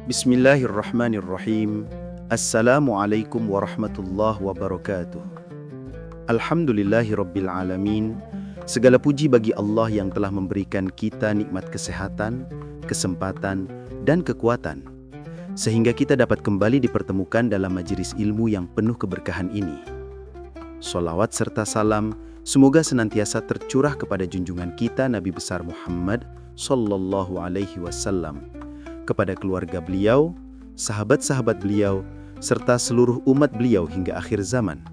Bismillahirrahmanirrahim. Assalamualaikum warahmatullahi wabarakatuh. Alhamdulillahirabbil alamin. Segala puji bagi Allah yang telah memberikan kita nikmat kesehatan, kesempatan, dan kekuatan, sehingga kita dapat kembali dipertemukan dalam majelis ilmu yang penuh keberkahan ini. Sholawat serta salam semoga senantiasa tercurah kepada junjungan kita Nabi besar Muhammad sallallahu alaihi wasallam, kepada keluarga beliau, sahabat-sahabat beliau, serta seluruh umat beliau hingga akhir zaman.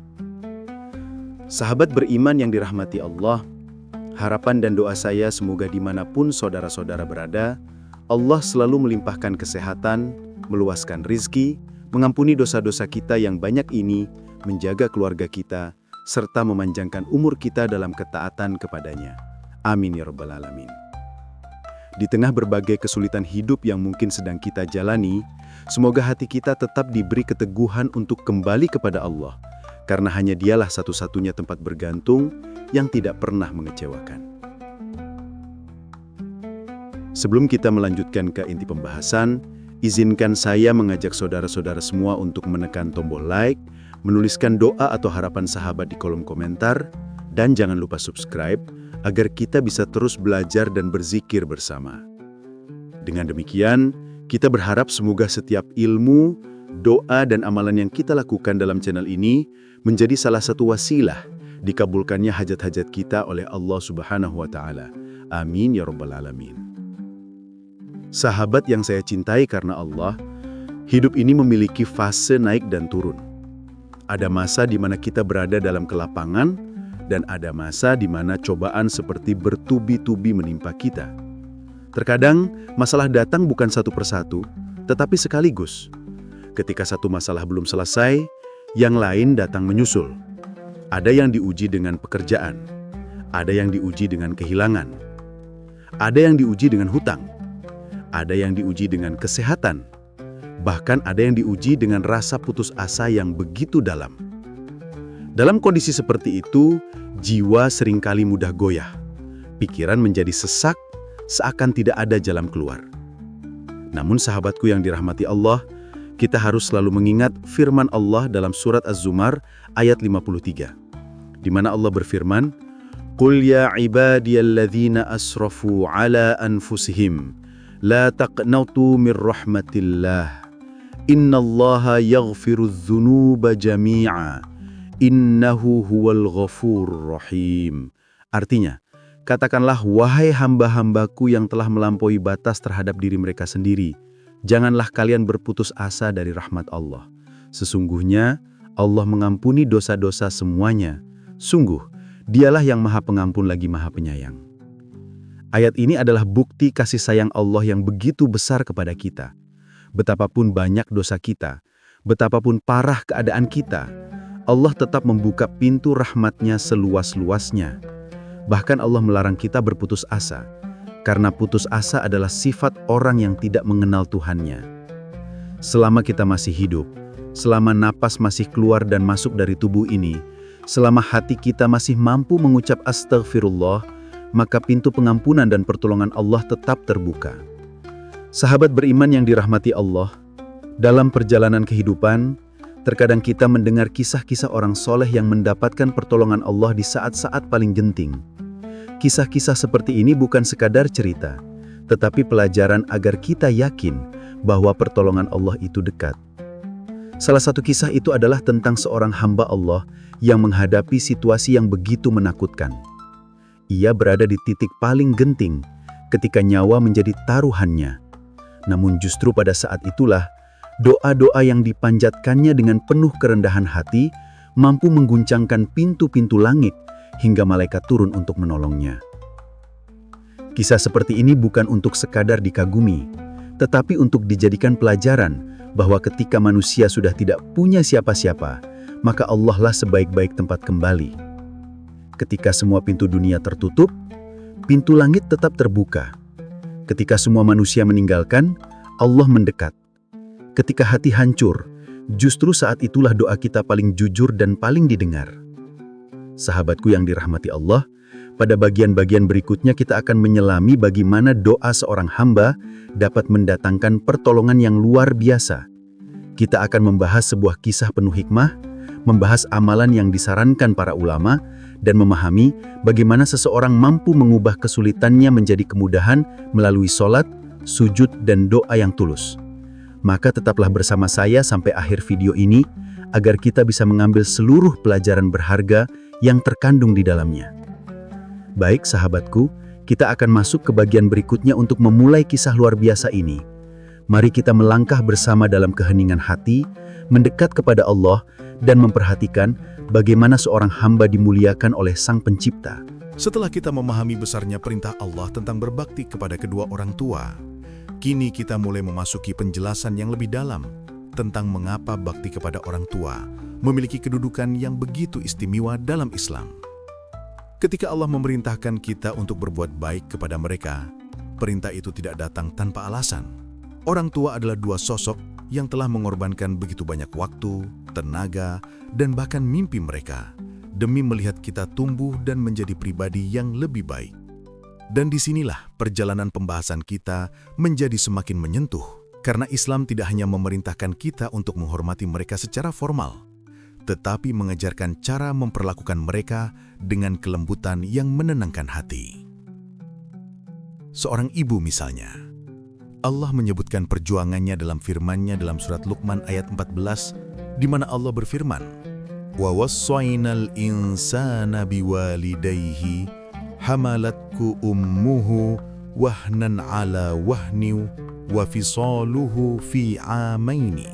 Sahabat beriman yang dirahmati Allah, harapan dan doa saya semoga dimanapun saudara-saudara berada, Allah selalu melimpahkan kesehatan, meluaskan rizki, mengampuni dosa-dosa kita yang banyak ini, menjaga keluarga kita, serta memanjangkan umur kita dalam ketaatan kepadanya. Amin ya rabbal alamin. Di tengah berbagai kesulitan hidup yang mungkin sedang kita jalani, semoga hati kita tetap diberi keteguhan untuk kembali kepada Allah, karena hanya Dialah satu-satunya tempat bergantung yang tidak pernah mengecewakan. Sebelum kita melanjutkan ke inti pembahasan, izinkan saya mengajak saudara-saudara semua untuk menekan tombol like, menuliskan doa atau harapan sahabat di kolom komentar, dan jangan lupa subscribe, agar kita bisa terus belajar dan berzikir bersama. Dengan demikian, kita berharap semoga setiap ilmu, doa, dan amalan yang kita lakukan dalam channel ini menjadi salah satu wasilah dikabulkannya hajat-hajat kita oleh Allah Subhanahu wa Ta'ala. Amin ya rabbal alamin. Sahabat yang saya cintai karena Allah, hidup ini memiliki fase naik dan turun. Ada masa di mana kita berada dalam kelapangan, dan ada masa di mana cobaan seperti bertubi-tubi menimpa kita. Terkadang, masalah datang bukan satu persatu, tetapi sekaligus. Ketika satu masalah belum selesai, yang lain datang menyusul. Ada yang diuji dengan pekerjaan, ada yang diuji dengan kehilangan, ada yang diuji dengan hutang, ada yang diuji dengan kesehatan, bahkan ada yang diuji dengan rasa putus asa yang begitu dalam. Dalam kondisi seperti itu, jiwa seringkali mudah goyah. Pikiran menjadi sesak, seakan tidak ada jalan keluar. Namun sahabatku yang dirahmati Allah, kita harus selalu mengingat firman Allah dalam surat Az-Zumar ayat 53, di mana Allah berfirman, "Qul ya ibadiyalladzina asrafu ala anfusihim, la taqnatu mir rahmatillah. Innallaha yaghfirudz dzunuba jami'a. Innahu huwal ghafurur rahim." Artinya, katakanlah wahai hamba-hambaku yang telah melampaui batas terhadap diri mereka sendiri, janganlah kalian berputus asa dari rahmat Allah. Sesungguhnya Allah mengampuni dosa-dosa semuanya. Sungguh, Dialah yang Maha Pengampun lagi Maha Penyayang. Ayat ini adalah bukti kasih sayang Allah yang begitu besar kepada kita. Betapapun banyak dosa kita, betapapun parah keadaan kita, Allah tetap membuka pintu rahmat-Nya seluas-luasnya. Bahkan Allah melarang kita berputus asa, karena putus asa adalah sifat orang yang tidak mengenal Tuhan-Nya. Selama kita masih hidup, selama napas masih keluar dan masuk dari tubuh ini, selama hati kita masih mampu mengucap astagfirullah, maka pintu pengampunan dan pertolongan Allah tetap terbuka. Sahabat beriman yang dirahmati Allah, dalam perjalanan kehidupan, terkadang kita mendengar kisah-kisah orang soleh yang mendapatkan pertolongan Allah di saat-saat paling genting. Kisah-kisah seperti ini bukan sekadar cerita, tetapi pelajaran agar kita yakin bahwa pertolongan Allah itu dekat. Salah satu kisah itu adalah tentang seorang hamba Allah yang menghadapi situasi yang begitu menakutkan. Ia berada di titik paling genting ketika nyawa menjadi taruhannya. Namun justru pada saat itulah, doa-doa yang dipanjatkannya dengan penuh kerendahan hati mampu mengguncangkan pintu-pintu langit hingga malaikat turun untuk menolongnya. Kisah seperti ini bukan untuk sekadar dikagumi, tetapi untuk dijadikan pelajaran bahwa ketika manusia sudah tidak punya siapa-siapa, maka Allah lah sebaik-baik tempat kembali. Ketika semua pintu dunia tertutup, pintu langit tetap terbuka. Ketika semua manusia meninggalkan, Allah mendekat. Ketika hati hancur, justru saat itulah doa kita paling jujur dan paling didengar. Sahabatku yang dirahmati Allah, pada bagian-bagian berikutnya kita akan menyelami bagaimana doa seorang hamba dapat mendatangkan pertolongan yang luar biasa. Kita akan membahas sebuah kisah penuh hikmah, membahas amalan yang disarankan para ulama, dan memahami bagaimana seseorang mampu mengubah kesulitannya menjadi kemudahan melalui sholat, sujud, dan doa yang tulus. Maka tetaplah bersama saya sampai akhir video ini, agar kita bisa mengambil seluruh pelajaran berharga yang terkandung di dalamnya. Baik sahabatku, kita akan masuk ke bagian berikutnya untuk memulai kisah luar biasa ini. Mari kita melangkah bersama dalam keheningan hati, mendekat kepada Allah, dan memperhatikan bagaimana seorang hamba dimuliakan oleh Sang Pencipta. Setelah kita memahami besarnya perintah Allah tentang berbakti kepada kedua orang tua, kini kita mulai memasuki penjelasan yang lebih dalam tentang mengapa bakti kepada orang tua memiliki kedudukan yang begitu istimewa dalam Islam. Ketika Allah memerintahkan kita untuk berbuat baik kepada mereka, perintah itu tidak datang tanpa alasan. Orang tua adalah dua sosok yang telah mengorbankan begitu banyak waktu, tenaga, dan bahkan mimpi mereka demi melihat kita tumbuh dan menjadi pribadi yang lebih baik. Dan disinilah perjalanan pembahasan kita menjadi semakin menyentuh, karena Islam tidak hanya memerintahkan kita untuk menghormati mereka secara formal, tetapi mengajarkan cara memperlakukan mereka dengan kelembutan yang menenangkan hati. Seorang ibu misalnya, Allah menyebutkan perjuangannya dalam firman-Nya dalam surat Luqman ayat 14, di mana Allah berfirman, "Wa wassaynal insana biwalidayhi hamalatku ummuhu wahnan ala wahniu wa fisaluhu fi amaini."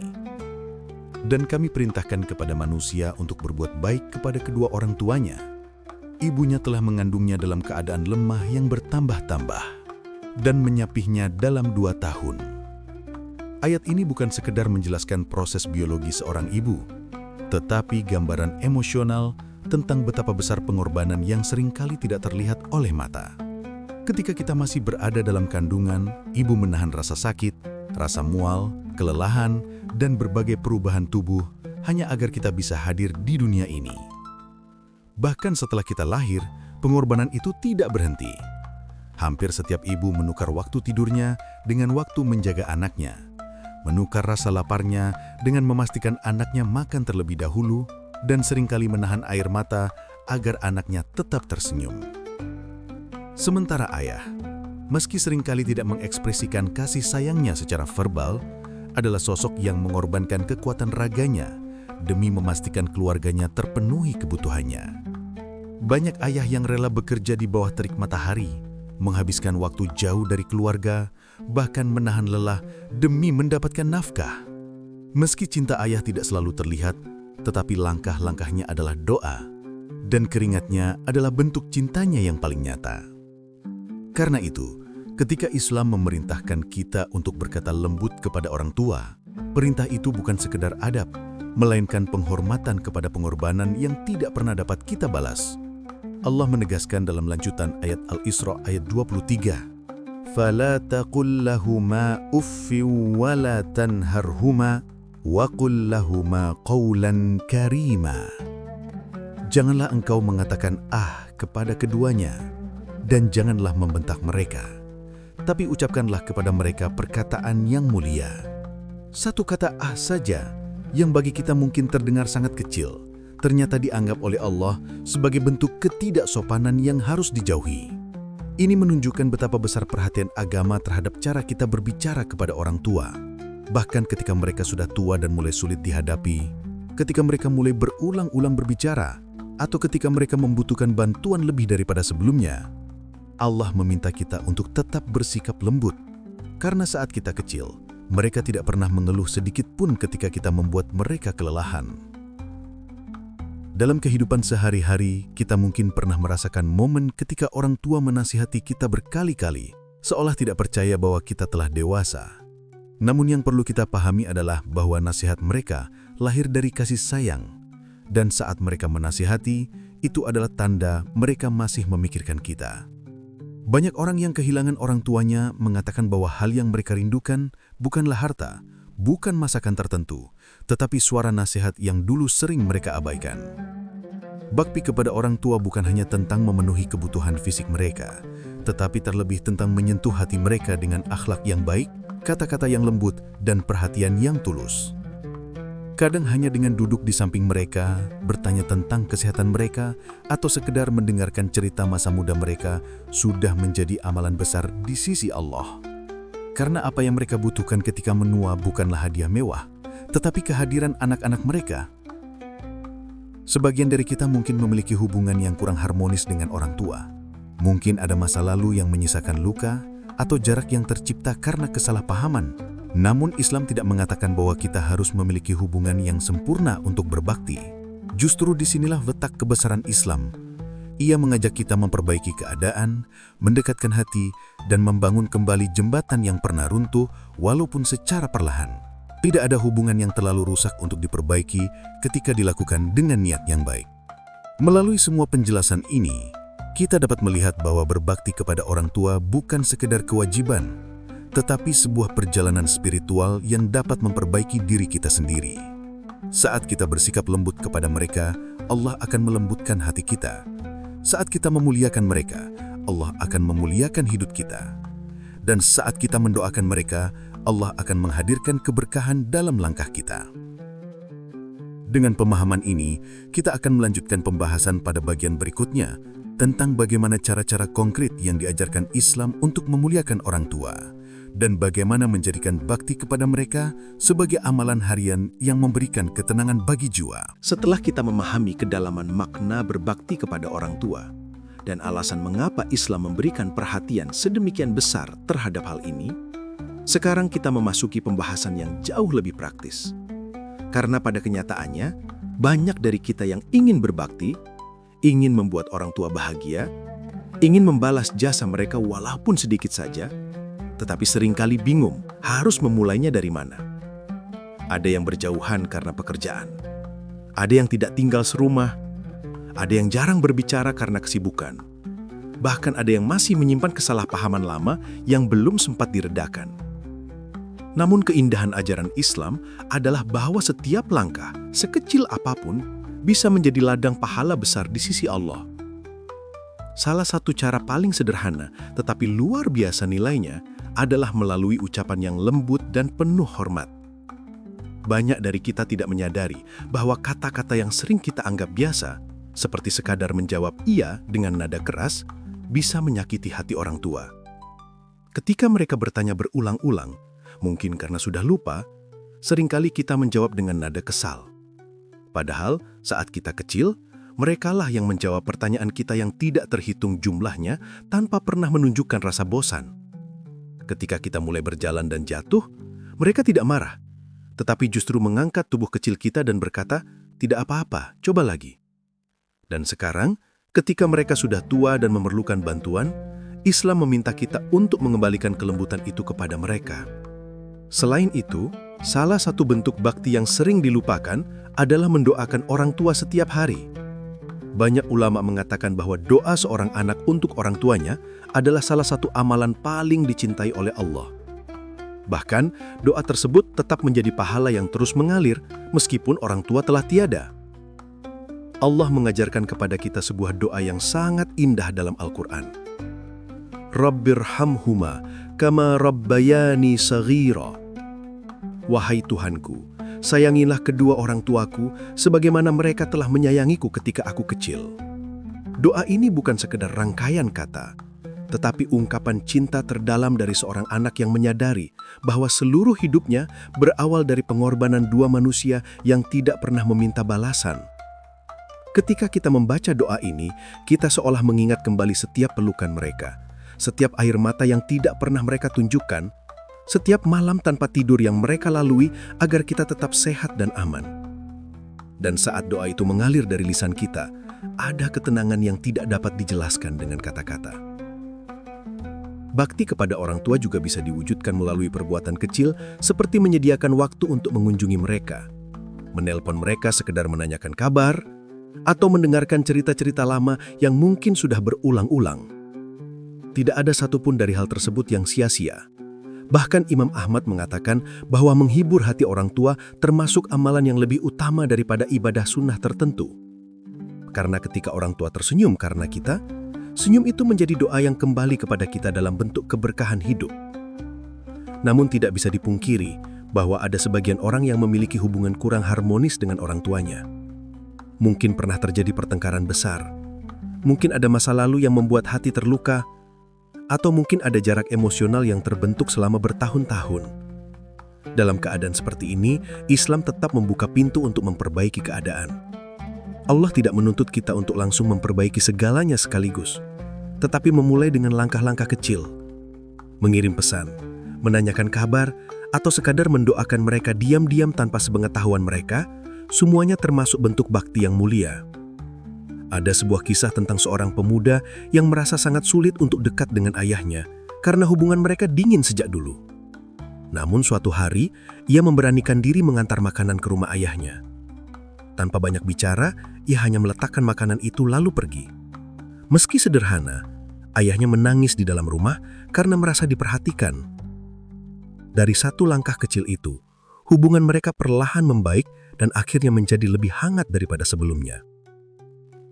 Dan kami perintahkan kepada manusia untuk berbuat baik kepada kedua orang tuanya. Ibunya telah mengandungnya dalam keadaan lemah yang bertambah-tambah dan menyapihnya dalam 2 tahun. Ayat ini bukan sekedar menjelaskan proses biologi seorang ibu, tetapi gambaran emosional tentang betapa besar pengorbanan yang seringkali tidak terlihat oleh mata. Ketika kita masih berada dalam kandungan, ibu menahan rasa sakit, rasa mual, kelelahan, dan berbagai perubahan tubuh hanya agar kita bisa hadir di dunia ini. Bahkan setelah kita lahir, pengorbanan itu tidak berhenti. Hampir setiap ibu menukar waktu tidurnya dengan waktu menjaga anaknya, menukar rasa laparnya dengan memastikan anaknya makan terlebih dahulu, dan seringkali menahan air mata agar anaknya tetap tersenyum. Sementara ayah, meski seringkali tidak mengekspresikan kasih sayangnya secara verbal, adalah sosok yang mengorbankan kekuatan raganya demi memastikan keluarganya terpenuhi kebutuhannya. Banyak ayah yang rela bekerja di bawah terik matahari, menghabiskan waktu jauh dari keluarga, bahkan menahan lelah demi mendapatkan nafkah. Meski cinta ayah tidak selalu terlihat, tetapi langkah-langkahnya adalah doa, dan keringatnya adalah bentuk cintanya yang paling nyata. Karena itu, ketika Islam memerintahkan kita untuk berkata lembut kepada orang tua, perintah itu bukan sekedar adab, melainkan penghormatan kepada pengorbanan yang tidak pernah dapat kita balas. Allah menegaskan dalam lanjutan ayat Al-Isra ayat 23, "Fala taqul lahuma uffin wa la tanharhuma wa qul lahuma qawlan karima." Janganlah engkau mengatakan kepada keduanya, dan janganlah membentak mereka, tapi ucapkanlah kepada mereka perkataan yang mulia. Satu kata saja, yang bagi kita mungkin terdengar sangat kecil, ternyata dianggap oleh Allah sebagai bentuk ketidaksopanan yang harus dijauhi. Ini menunjukkan betapa besar perhatian agama terhadap cara kita berbicara kepada orang tua. Bahkan ketika mereka sudah tua dan mulai sulit dihadapi, ketika mereka mulai berulang-ulang berbicara, atau ketika mereka membutuhkan bantuan lebih daripada sebelumnya, Allah meminta kita untuk tetap bersikap lembut. Karena saat kita kecil, mereka tidak pernah mengeluh sedikit pun ketika kita membuat mereka kelelahan. Dalam kehidupan sehari-hari, kita mungkin pernah merasakan momen ketika orang tua menasihati kita berkali-kali, seolah tidak percaya bahwa kita telah dewasa. Namun yang perlu kita pahami adalah bahwa nasihat mereka lahir dari kasih sayang, dan saat mereka menasihati, itu adalah tanda mereka masih memikirkan kita. Banyak orang yang kehilangan orang tuanya mengatakan bahwa hal yang mereka rindukan bukanlah harta, bukan masakan tertentu, tetapi suara nasihat yang dulu sering mereka abaikan. Bakti kepada orang tua bukan hanya tentang memenuhi kebutuhan fisik mereka, tetapi terlebih tentang menyentuh hati mereka dengan akhlak yang baik, kata-kata yang lembut, dan perhatian yang tulus. Kadang hanya dengan duduk di samping mereka, bertanya tentang kesehatan mereka, atau sekedar mendengarkan cerita masa muda mereka sudah menjadi amalan besar di sisi Allah. Karena apa yang mereka butuhkan ketika menua bukanlah hadiah mewah, tetapi kehadiran anak-anak mereka. Sebagian dari kita mungkin memiliki hubungan yang kurang harmonis dengan orang tua. Mungkin ada masa lalu yang menyisakan luka atau jarak yang tercipta karena kesalahpahaman. Namun Islam tidak mengatakan bahwa kita harus memiliki hubungan yang sempurna untuk berbakti. Justru disinilah letak kebesaran Islam. Ia mengajak kita memperbaiki keadaan, mendekatkan hati, dan membangun kembali jembatan yang pernah runtuh walaupun secara perlahan. Tidak ada hubungan yang terlalu rusak untuk diperbaiki ketika dilakukan dengan niat yang baik. Melalui semua penjelasan ini, kita dapat melihat bahwa berbakti kepada orang tua bukan sekedar kewajiban, tetapi sebuah perjalanan spiritual yang dapat memperbaiki diri kita sendiri. Saat kita bersikap lembut kepada mereka, Allah akan melembutkan hati kita. Saat kita memuliakan mereka, Allah akan memuliakan hidup kita. Dan saat kita mendoakan mereka, Allah akan menghadirkan keberkahan dalam langkah kita. Dengan pemahaman ini, kita akan melanjutkan pembahasan pada bagian berikutnya tentang bagaimana cara-cara konkret yang diajarkan Islam untuk memuliakan orang tua dan bagaimana menjadikan bakti kepada mereka sebagai amalan harian yang memberikan ketenangan bagi jiwa. Setelah kita memahami kedalaman makna berbakti kepada orang tua dan alasan mengapa Islam memberikan perhatian sedemikian besar terhadap hal ini, sekarang kita memasuki pembahasan yang jauh lebih praktis. Karena pada kenyataannya, banyak dari kita yang ingin berbakti, ingin membuat orang tua bahagia, ingin membalas jasa mereka walaupun sedikit saja, tetapi seringkali bingung harus memulainya dari mana. Ada yang berjauhan karena pekerjaan, ada yang tidak tinggal serumah, ada yang jarang berbicara karena kesibukan, bahkan ada yang masih menyimpan kesalahpahaman lama yang belum sempat diredakan. Namun keindahan ajaran Islam adalah bahwa setiap langkah, sekecil apapun, bisa menjadi ladang pahala besar di sisi Allah. Salah satu cara paling sederhana, tetapi luar biasa nilainya, adalah melalui ucapan yang lembut dan penuh hormat. Banyak dari kita tidak menyadari bahwa kata-kata yang sering kita anggap biasa, seperti sekadar menjawab iya dengan nada keras, bisa menyakiti hati orang tua. Ketika mereka bertanya berulang-ulang, mungkin karena sudah lupa, seringkali kita menjawab dengan nada kesal. Padahal saat kita kecil, merekalah yang menjawab pertanyaan kita yang tidak terhitung jumlahnya tanpa pernah menunjukkan rasa bosan. Ketika kita mulai berjalan dan jatuh, mereka tidak marah, tetapi justru mengangkat tubuh kecil kita dan berkata, "Tidak apa-apa, coba lagi." Dan sekarang, ketika mereka sudah tua dan memerlukan bantuan, Islam meminta kita untuk mengembalikan kelembutan itu kepada mereka. Selain itu, salah satu bentuk bakti yang sering dilupakan adalah mendoakan orang tua setiap hari. Banyak ulama mengatakan bahwa doa seorang anak untuk orang tuanya adalah salah satu amalan paling dicintai oleh Allah. Bahkan, doa tersebut tetap menjadi pahala yang terus mengalir meskipun orang tua telah tiada. Allah mengajarkan kepada kita sebuah doa yang sangat indah dalam Al-Quran. Rabbirhamhuma kama rabbayani saghira. Wahai Tuhanku, sayangilah kedua orang tuaku sebagaimana mereka telah menyayangiku ketika aku kecil. Doa ini bukan sekedar rangkaian kata, tetapi ungkapan cinta terdalam dari seorang anak yang menyadari bahwa seluruh hidupnya berawal dari pengorbanan dua manusia yang tidak pernah meminta balasan. Ketika kita membaca doa ini, kita seolah mengingat kembali setiap pelukan mereka, setiap air mata yang tidak pernah mereka tunjukkan, setiap malam tanpa tidur yang mereka lalui agar kita tetap sehat dan aman. Dan saat doa itu mengalir dari lisan kita, ada ketenangan yang tidak dapat dijelaskan dengan kata-kata. Bakti kepada orang tua juga bisa diwujudkan melalui perbuatan kecil seperti menyediakan waktu untuk mengunjungi mereka, menelpon mereka sekedar menanyakan kabar, atau mendengarkan cerita-cerita lama yang mungkin sudah berulang-ulang. Tidak ada satupun dari hal tersebut yang sia-sia. Bahkan Imam Ahmad mengatakan bahwa menghibur hati orang tua termasuk amalan yang lebih utama daripada ibadah sunnah tertentu. Karena ketika orang tua tersenyum karena kita, senyum itu menjadi doa yang kembali kepada kita dalam bentuk keberkahan hidup. Namun tidak bisa dipungkiri bahwa ada sebagian orang yang memiliki hubungan kurang harmonis dengan orang tuanya. Mungkin pernah terjadi pertengkaran besar, mungkin ada masa lalu yang membuat hati terluka, atau mungkin ada jarak emosional yang terbentuk selama bertahun-tahun. Dalam keadaan seperti ini, Islam tetap membuka pintu untuk memperbaiki keadaan. Allah tidak menuntut kita untuk langsung memperbaiki segalanya sekaligus, tetapi memulai dengan langkah-langkah kecil. Mengirim pesan, menanyakan kabar, atau sekadar mendoakan mereka diam-diam tanpa sepengetahuan mereka, semuanya termasuk bentuk bakti yang mulia. Ada sebuah kisah tentang seorang pemuda yang merasa sangat sulit untuk dekat dengan ayahnya karena hubungan mereka dingin sejak dulu. Namun suatu hari, ia memberanikan diri mengantar makanan ke rumah ayahnya. Tanpa banyak bicara, ia hanya meletakkan makanan itu lalu pergi. Meski sederhana, ayahnya menangis di dalam rumah karena merasa diperhatikan. Dari satu langkah kecil itu, hubungan mereka perlahan membaik dan akhirnya menjadi lebih hangat daripada sebelumnya.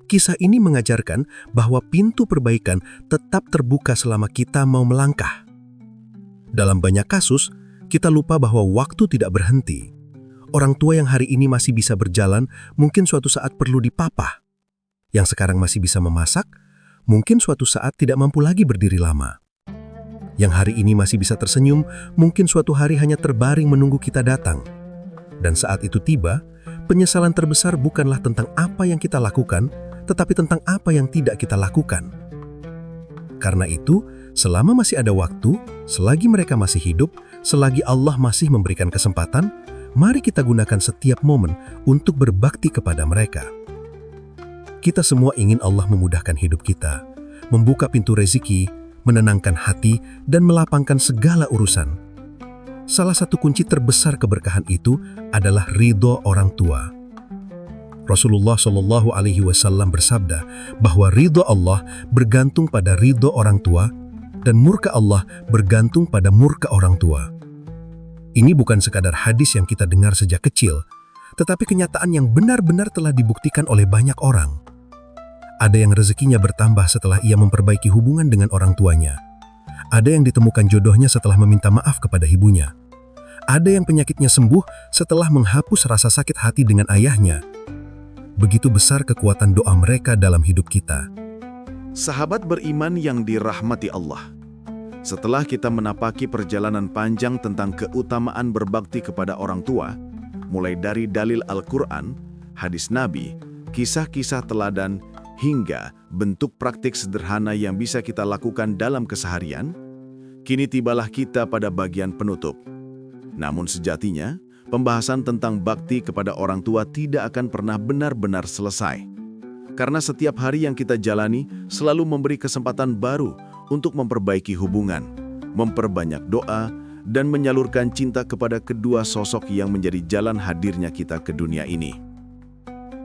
Kisah ini mengajarkan bahwa pintu perbaikan tetap terbuka selama kita mau melangkah. Dalam banyak kasus, kita lupa bahwa waktu tidak berhenti. Orang tua yang hari ini masih bisa berjalan, mungkin suatu saat perlu dipapah. Yang sekarang masih bisa memasak, mungkin suatu saat tidak mampu lagi berdiri lama. Yang hari ini masih bisa tersenyum, mungkin suatu hari hanya terbaring menunggu kita datang. Dan saat itu tiba, penyesalan terbesar bukanlah tentang apa yang kita lakukan, tetapi tentang apa yang tidak kita lakukan. Karena itu, selama masih ada waktu, selagi mereka masih hidup, selagi Allah masih memberikan kesempatan, mari kita gunakan setiap momen untuk berbakti kepada mereka. Kita semua ingin Allah memudahkan hidup kita, membuka pintu rezeki, menenangkan hati, dan melapangkan segala urusan. Salah satu kunci terbesar keberkahan itu adalah ridho orang tua. Rasulullah Shallallahu Alaihi Wasallam bersabda bahwa ridho Allah bergantung pada ridho orang tua dan murka Allah bergantung pada murka orang tua. Ini bukan sekadar hadis yang kita dengar sejak kecil, tetapi kenyataan yang benar-benar telah dibuktikan oleh banyak orang. Ada yang rezekinya bertambah setelah ia memperbaiki hubungan dengan orang tuanya. Ada yang ditemukan jodohnya setelah meminta maaf kepada ibunya. Ada yang penyakitnya sembuh setelah menghapus rasa sakit hati dengan ayahnya. Begitu besar kekuatan doa mereka dalam hidup kita. Sahabat beriman yang dirahmati Allah, setelah kita menapaki perjalanan panjang tentang keutamaan berbakti kepada orang tua, mulai dari dalil Al-Quran, hadis Nabi, kisah-kisah teladan, hingga bentuk praktik sederhana yang bisa kita lakukan dalam keseharian, kini tibalah kita pada bagian penutup. Namun sejatinya, pembahasan tentang bakti kepada orang tua tidak akan pernah benar-benar selesai. Karena setiap hari yang kita jalani selalu memberi kesempatan baru untuk memperbaiki hubungan, memperbanyak doa, dan menyalurkan cinta kepada kedua sosok yang menjadi jalan hadirnya kita ke dunia ini.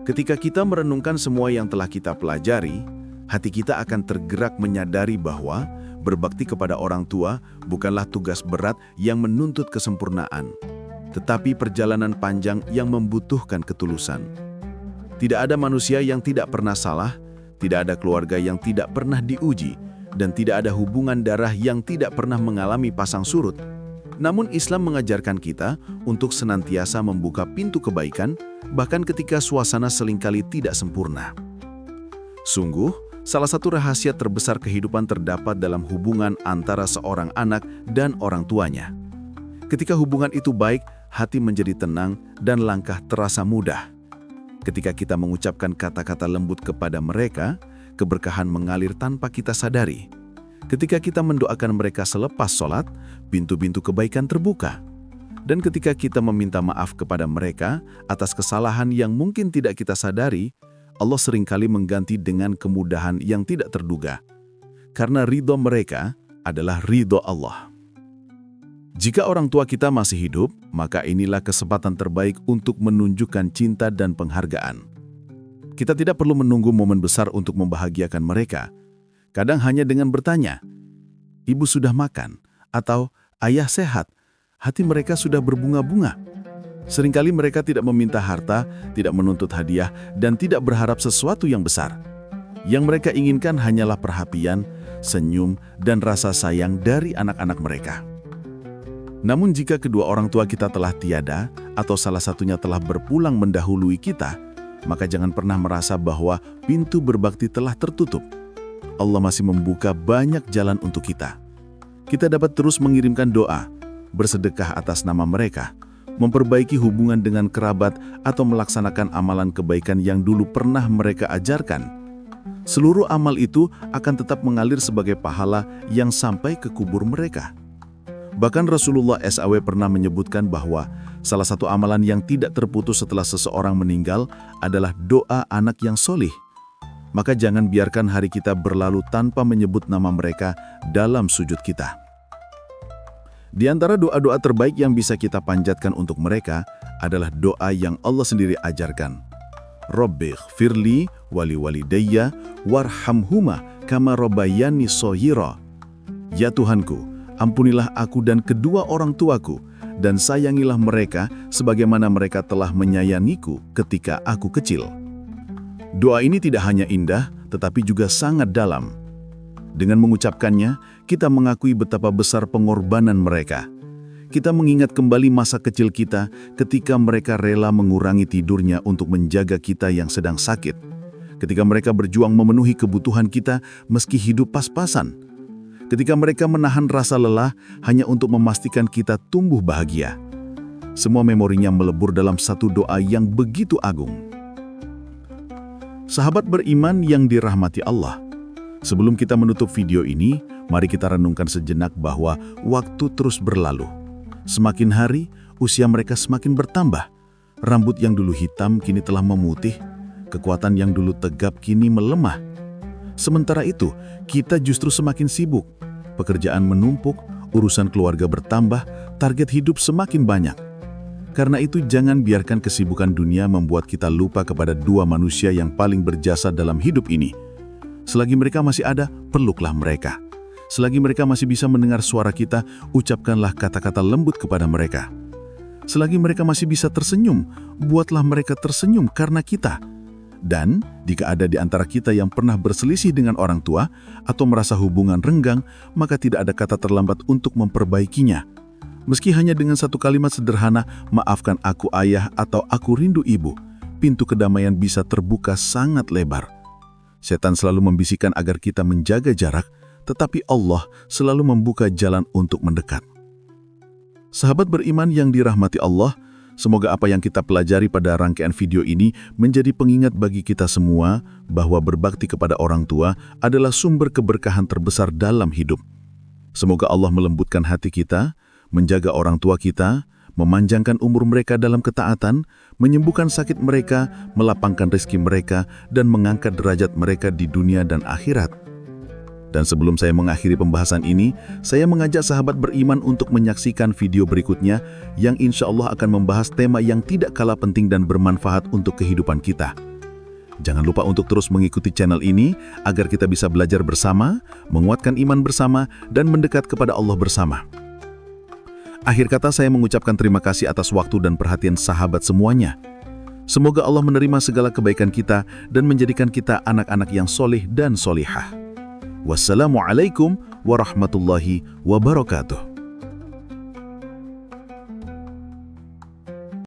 Ketika kita merenungkan semua yang telah kita pelajari, hati kita akan tergerak menyadari bahwa berbakti kepada orang tua bukanlah tugas berat yang menuntut kesempurnaan, tetapi perjalanan panjang yang membutuhkan ketulusan. Tidak ada manusia yang tidak pernah salah, tidak ada keluarga yang tidak pernah diuji, dan tidak ada hubungan darah yang tidak pernah mengalami pasang surut. Namun Islam mengajarkan kita untuk senantiasa membuka pintu kebaikan, bahkan ketika suasana seringkali tidak sempurna. Sungguh, salah satu rahasia terbesar kehidupan terdapat dalam hubungan antara seorang anak dan orang tuanya. Ketika hubungan itu baik, hati menjadi tenang dan langkah terasa mudah. Ketika kita mengucapkan kata-kata lembut kepada mereka, keberkahan mengalir tanpa kita sadari. Ketika kita mendoakan mereka selepas sholat, pintu-pintu kebaikan terbuka. Dan ketika kita meminta maaf kepada mereka atas kesalahan yang mungkin tidak kita sadari, Allah seringkali mengganti dengan kemudahan yang tidak terduga. Karena ridho mereka adalah ridho Allah. Jika orang tua kita masih hidup, maka inilah kesempatan terbaik untuk menunjukkan cinta dan penghargaan. Kita tidak perlu menunggu momen besar untuk membahagiakan mereka. Kadang hanya dengan bertanya, "Ibu sudah makan?" atau "Ayah sehat?" hati mereka sudah berbunga-bunga. Seringkali mereka tidak meminta harta, tidak menuntut hadiah, dan tidak berharap sesuatu yang besar. Yang mereka inginkan hanyalah perhatian, senyum, dan rasa sayang dari anak-anak mereka. Namun jika kedua orang tua kita telah tiada, atau salah satunya telah berpulang mendahului kita, maka jangan pernah merasa bahwa pintu berbakti telah tertutup. Allah masih membuka banyak jalan untuk kita. Kita dapat terus mengirimkan doa, bersedekah atas nama mereka, memperbaiki hubungan dengan kerabat, atau melaksanakan amalan kebaikan yang dulu pernah mereka ajarkan. Seluruh amal itu akan tetap mengalir sebagai pahala yang sampai ke kubur mereka. Bahkan Rasulullah SAW pernah menyebutkan bahwa salah satu amalan yang tidak terputus setelah seseorang meninggal adalah doa anak yang solih. Maka jangan biarkan hari kita berlalu tanpa menyebut nama mereka dalam sujud kita. Di antara doa-doa terbaik yang bisa kita panjatkan untuk mereka adalah doa yang Allah sendiri ajarkan. Rabbighfirli wali walidayya warhamhuma kama rabbayani shaghira. Ya Tuhanku, ampunilah aku dan kedua orang tuaku, dan sayangilah mereka sebagaimana mereka telah menyayangiku ketika aku kecil. Doa ini tidak hanya indah, tetapi juga sangat dalam. Dengan mengucapkannya, kita mengakui betapa besar pengorbanan mereka. Kita mengingat kembali masa kecil kita ketika mereka rela mengurangi tidurnya untuk menjaga kita yang sedang sakit. Ketika mereka berjuang memenuhi kebutuhan kita meski hidup pas-pasan. Ketika mereka menahan rasa lelah hanya untuk memastikan kita tumbuh bahagia. Semua memorinya melebur dalam satu doa yang begitu agung. Sahabat beriman yang dirahmati Allah, sebelum kita menutup video ini, mari kita renungkan sejenak bahwa waktu terus berlalu. Semakin hari, usia mereka semakin bertambah. Rambut yang dulu hitam kini telah memutih, kekuatan yang dulu tegap kini melemah. Sementara itu, kita justru semakin sibuk. Pekerjaan menumpuk, urusan keluarga bertambah, target hidup semakin banyak. Karena itu jangan biarkan kesibukan dunia membuat kita lupa kepada dua manusia yang paling berjasa dalam hidup ini. Selagi mereka masih ada, peluklah mereka. Selagi mereka masih bisa mendengar suara kita, ucapkanlah kata-kata lembut kepada mereka. Selagi mereka masih bisa tersenyum, buatlah mereka tersenyum karena kita. Dan jika ada di antara kita yang pernah berselisih dengan orang tua atau merasa hubungan renggang, maka tidak ada kata terlambat untuk memperbaikinya. Meski hanya dengan satu kalimat sederhana, maafkan aku ayah atau aku rindu ibu, pintu kedamaian bisa terbuka sangat lebar. Setan selalu membisikkan agar kita menjaga jarak, tetapi Allah selalu membuka jalan untuk mendekat. Sahabat beriman yang dirahmati Allah, semoga apa yang kita pelajari pada rangkaian video ini menjadi pengingat bagi kita semua bahwa berbakti kepada orang tua adalah sumber keberkahan terbesar dalam hidup. Semoga Allah melembutkan hati kita, menjaga orang tua kita, memanjangkan umur mereka dalam ketaatan, menyembuhkan sakit mereka, melapangkan rezeki mereka, dan mengangkat derajat mereka di dunia dan akhirat. Dan sebelum saya mengakhiri pembahasan ini, saya mengajak sahabat beriman untuk menyaksikan video berikutnya yang insya Allah akan membahas tema yang tidak kalah penting dan bermanfaat untuk kehidupan kita. Jangan lupa untuk terus mengikuti channel ini agar kita bisa belajar bersama, menguatkan iman bersama, dan mendekat kepada Allah bersama. Akhir kata saya mengucapkan terima kasih atas waktu dan perhatian sahabat semuanya. Semoga Allah menerima segala kebaikan kita dan menjadikan kita anak-anak yang soleh dan solihah. Wassalamualaikum warahmatullahi wabarakatuh.